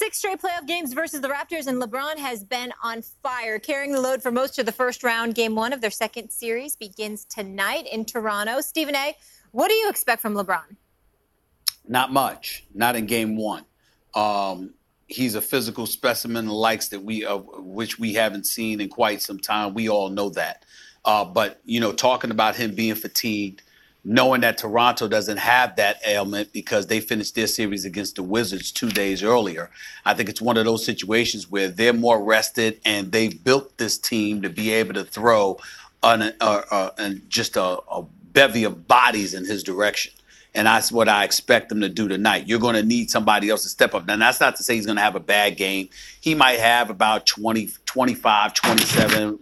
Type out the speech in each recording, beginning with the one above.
6 straight playoff games versus the Raptors, and LeBron has been on fire, carrying the load for most of the first round. Game 1 of their second series begins tonight in Toronto. Stephen A., what do you expect from LeBron? Not much. Not in Game 1. He's a physical specimen, likes that which we haven't seen in quite some time. We all know that. But, talking about him being fatigued, knowing that Toronto doesn't have that ailment because they finished their series against the Wizards 2 days earlier, I think it's one of those situations where they're more rested and they've built this team to be able to throw just a bevy of bodies in his direction. And that's what I expect them to do tonight. You're going to need somebody else to step up. Now, that's not to say he's going to have a bad game. He might have about 20, 25, 27,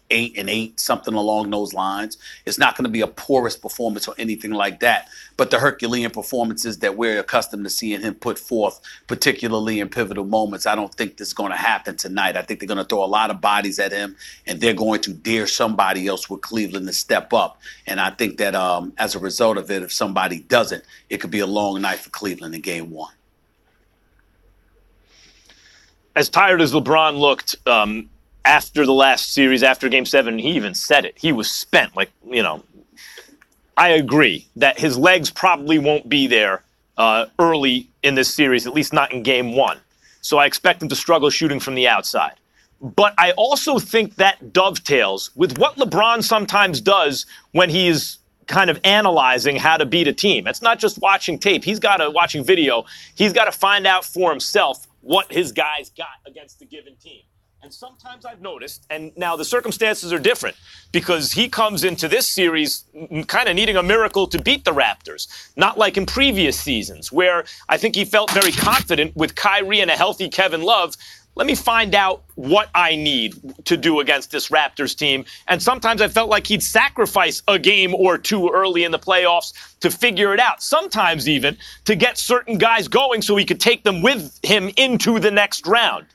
8 and 8, something along those lines. It's not going to be a porous performance or anything like that. But the Herculean performances that we're accustomed to seeing him put forth, particularly in pivotal moments, I don't think this is going to happen tonight. I think they're going to throw a lot of bodies at him, and they're going to dare somebody else with Cleveland to step up. And I think that as a result of it, if somebody doesn't, it could be a long night for Cleveland in Game 1. As tired as LeBron looked after the last series, after Game 7, he even said it. He was spent. I agree that his legs probably won't be there early in this series, at least not in Game 1. So I expect him to struggle shooting from the outside. But I also think that dovetails with what LeBron sometimes does when he is kind of analyzing how to beat a team. It's not just watching tape. Watching video. He's got to find out for himself what his guys got against the given team. And sometimes I've noticed, and now the circumstances are different, because he comes into this series kind of needing a miracle to beat the Raptors, not like in previous seasons, where I think he felt very confident with Kyrie and a healthy Kevin Love. Let me find out what I need to do against this Raptors team. And sometimes I felt like he'd sacrifice a game or two early in the playoffs to figure it out. Sometimes even to get certain guys going so he could take them with him into the next round.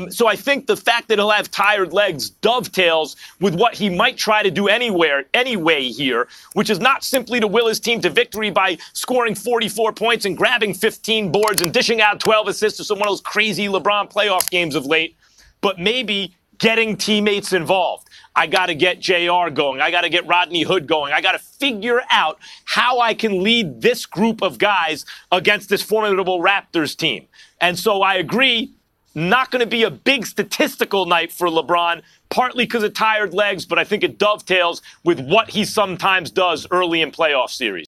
So I think the fact that he'll have tired legs dovetails with what he might try to do anyway here, which is not simply to will his team to victory by scoring 44 points and grabbing 15 boards and dishing out 12 assists to some one of those crazy LeBron playoff games of late, but maybe getting teammates involved. I got to get JR going. I got to get Rodney Hood going. I got to figure out how I can lead this group of guys against this formidable Raptors team. And so I agree, not going to be a big statistical night for LeBron, partly because of tired legs, but I think it dovetails with what he sometimes does early in playoff series.